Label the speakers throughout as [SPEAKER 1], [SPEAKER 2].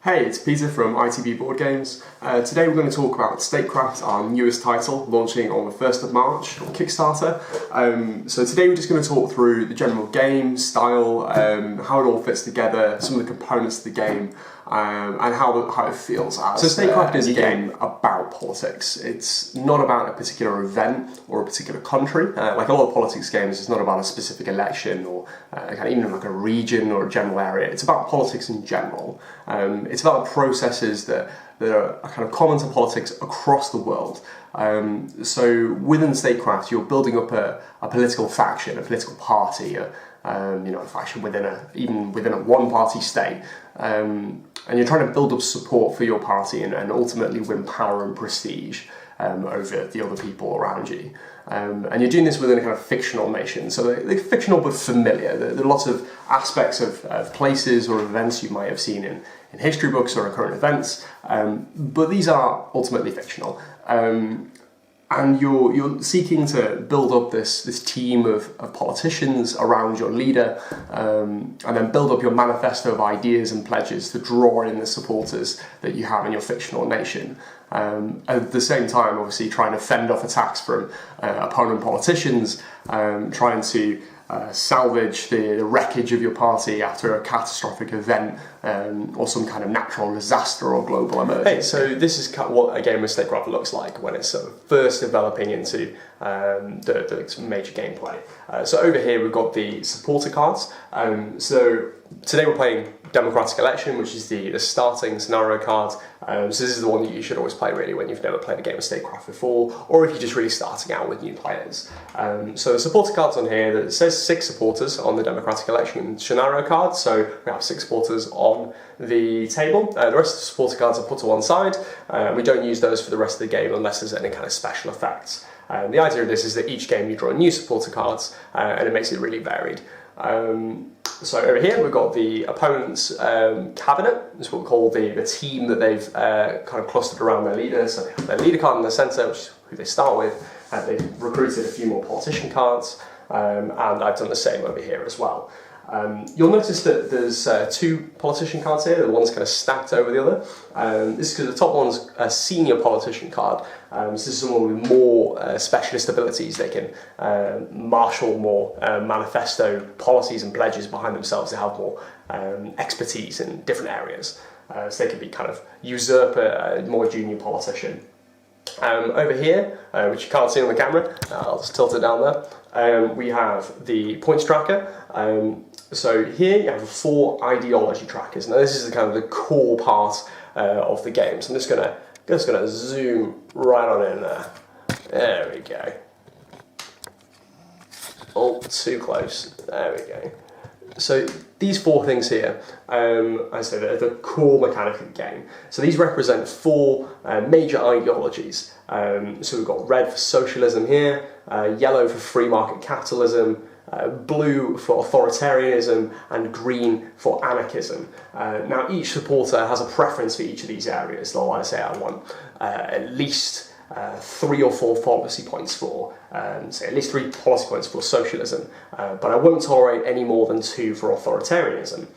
[SPEAKER 1] Hey, it's Peter from ITB Board Games. Today we're going to talk about Statecraft, our newest title, launching on the 1st of March on Kickstarter. So today we're just going to talk through the general game, style, how it all fits together, some of the components of the game, and how it feels. So Statecraft is a game about politics. It's not about a particular event or a particular country. Like a lot of politics games, it's not about a specific election or even like a region or a general area. It's about politics in general. It's about processes that are kind of common to politics across the world. So within Statecraft, you're building up a political faction, a political party, a faction within a one-party state, and you're trying to build up support for your party and ultimately win power and prestige over the other people around you. And you're doing this within a kind of fictional nation. So they're fictional but familiar. There are lots of aspects of places or events you might have seen in history books or in current events, but these are ultimately fictional. And you're seeking to build up this team of politicians around your leader, and then build up your manifesto of ideas and pledges to draw in the supporters that you have in your fictional nation. At the same time, obviously, trying to fend off attacks from opponent politicians, trying to salvage the wreckage of your party after a catastrophic event or some kind of natural disaster or global emergency. Hey, so this is what a game of Statecraft looks like when it's sort of first developing into the major gameplay. So over here we've got the supporter cards. So today we're playing Democratic Election, which is the starting scenario card. So this is the one that you should always play really when you've never played a game of Statecraft before, or if you're just really starting out with new players. So the supporter cards on here, that says 6 supporters on the Democratic Election scenario card, so we have 6 supporters on the table. The rest of the supporter cards are put to one side. We don't use those for the rest of the game unless there's any kind of special effects. The idea of this is that each game you draw new supporter cards, and it makes it really varied. So over here we've got the opponent's cabinet. It's what we call the team that they've kind of clustered around their leader. So they have their leader card in the centre, which is who they start with. They've recruited a few more politician cards, and I've done the same over here as well. You'll notice that there's 2 politician cards here. The one's kind of stacked over the other. This is because the top one's a senior politician card. So this is someone with more specialist abilities. They can marshal more manifesto policies and pledges behind themselves. They have more expertise in different areas. So they can be kind of usurp a more junior politician. Over here, which you can't see on the camera, I'll just tilt it down there, we have the points tracker. So here you have 4 ideology trackers. Now this is kind of the core part of the game. So I'm just gonna zoom right on in there. There we go. Oh, too close. There we go. So these 4 things here, I say they're the core mechanic of the game. So these represent 4 major ideologies. So we've got red for socialism here, yellow for free market capitalism, blue for authoritarianism, and green for anarchism. Now each supporter has a preference for each of these areas. So I say I want at least 3 or 4 policy points for, say at least 3 policy points for socialism, but I won't tolerate any more than 2 for authoritarianism.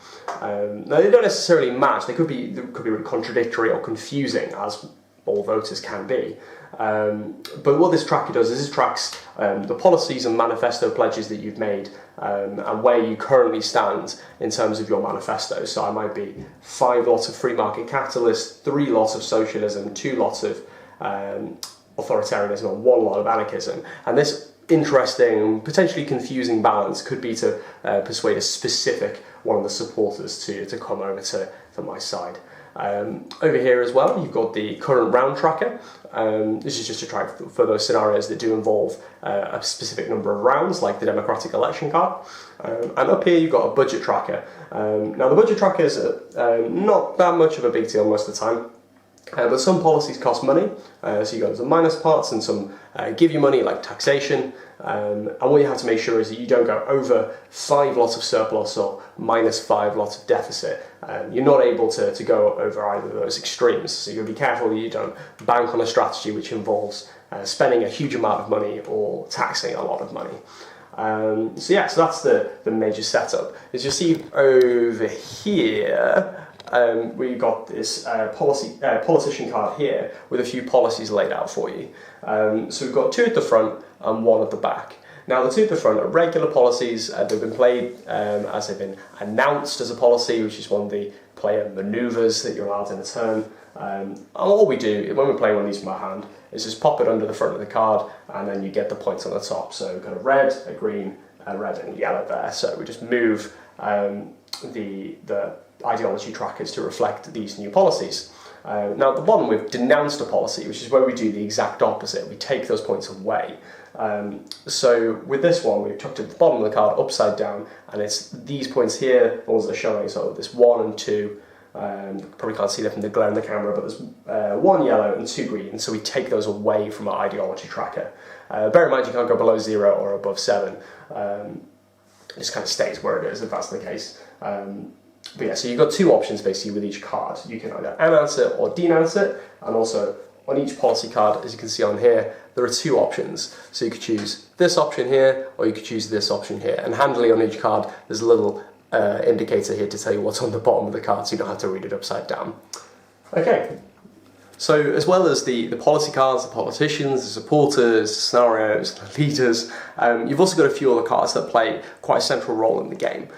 [SPEAKER 1] Now they don't necessarily match. They could be really contradictory or confusing, as all voters can be. But what this tracker does is it tracks the policies and manifesto pledges that you've made, and where you currently stand in terms of your manifesto. So I might be 5 lots of free market capitalists, 3 lots of socialism, 2 lots of authoritarianism, and 1 lot of anarchism. And this interesting, potentially confusing balance could be to persuade a specific one of the supporters to come over to my side. Over here as well, you've got the current round tracker. This is just to track for those scenarios that do involve a specific number of rounds, like the Democratic Election card. And up here you've got a budget tracker. Now the budget tracker is not that much of a big deal most of the time. But some policies cost money, so you got some minus parts and some give you money, like taxation. And what you have to make sure is that you don't go over 5 lots of surplus or minus 5 lots of deficit. You're not able to go over either of those extremes, so you've got to be careful that you don't bank on a strategy which involves spending a huge amount of money or taxing a lot of money. So that's the major setup. As you see over here, we've got this politician card here with a few policies laid out for you. So we've got 2 at the front and 1 at the back. Now the 2 at the front are regular policies. They've been played as they've been announced as a policy, which is one of the player manoeuvres that you're allowed in a turn. And all we do when we're playing one of these from our hand is just pop it under the front of the card, and then you get the points on the top. So we've got a red, a green, a red and yellow there. So we just move the ideology trackers to reflect these new policies. Now at the bottom we've denounced a policy, which is where we do the exact opposite. We take those points away. So with this one, we've tucked it at the bottom of the card upside down, and it's these points here, the ones that are showing. So this 1 and 2, probably can't see that from the glare in the camera, but there's 1 yellow and 2 green. So we take those away from our ideology tracker. Bear in mind you can't go below 0 or above 7. It just kind of stays where it is if that's the case. But yeah, so you've got 2 options basically with each card. You can either announce it or denounce it, and also on each policy card, as you can see on here, there are 2 options. So you could choose this option here, or you could choose this option here. And handily on each card, there's a little indicator here to tell you what's on the bottom of the card, so you don't have to read it upside down. Okay. So as well as the policy cards, the politicians, the supporters, the scenarios, the leaders, you've also got a few other cards that play quite a central role in the game.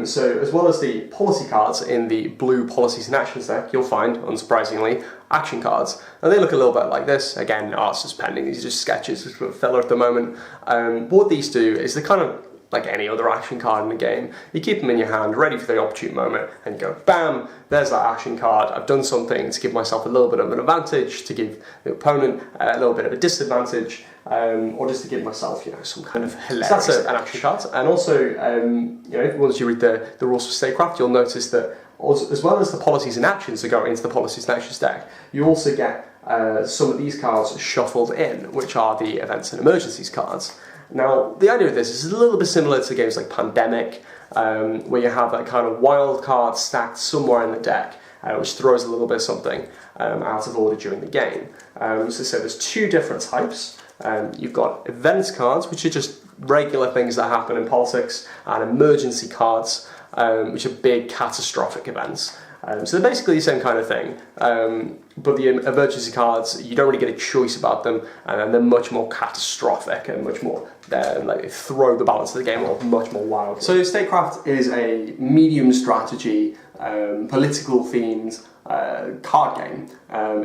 [SPEAKER 1] So as well as the policy cards in the blue policies and actions deck, you'll find, unsurprisingly, action cards. Now they look a little bit like this. Again, ours is pending, these are just sketches for filler at the moment. What these do is they're kind of like any other action card in the game. You keep them in your hand, ready for the opportune moment, and you go, bam, there's that action card. I've done something to give myself a little bit of an advantage, to give the opponent a little bit of a disadvantage, or just to give myself, some kind of hilarious. So that's an action card. And also, once you read the rules for Statecraft, you'll notice that as well as the policies and actions that go into the policies and actions deck, you also get some of these cards shuffled in, which are the events and emergencies cards. Now, the idea of this is a little bit similar to games like Pandemic, where you have that kind of wild card stacked somewhere in the deck, which throws a little bit of something out of order during the game. So there's 2 different types. You've got events cards, which are just regular things that happen in politics, and emergency cards, which are big catastrophic events. So they're basically the same kind of thing, but the emergency cards, you don't really get a choice about them, and they're much more catastrophic and much more, they throw the balance of the game off much more wildly. So Statecraft is a medium strategy, political themed card game.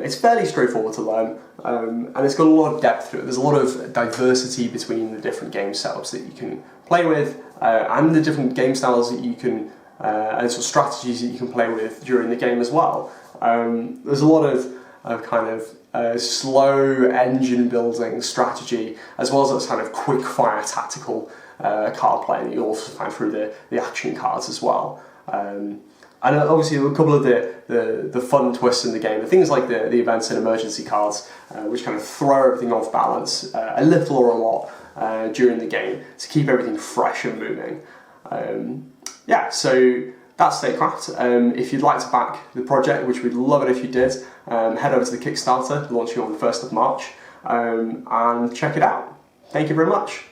[SPEAKER 1] It's fairly straightforward to learn, and it's got a lot of depth to it. There's a lot of diversity between the different game setups that you can play with, and the different game styles that you can and sort of strategies that you can play with during the game as well. There's a lot of kind of slow engine building strategy, as well as this kind of quick fire tactical card play that you also find through the action cards as well. And obviously a couple of the fun twists in the game, things like the events and emergency cards, which kind of throw everything off balance a little or a lot during the game to keep everything fresh and moving. Yeah, so that's Statecraft. If you'd like to back the project, which we'd love it if you did, head over to the Kickstarter, launching on the 1st of March, and check it out. Thank you very much.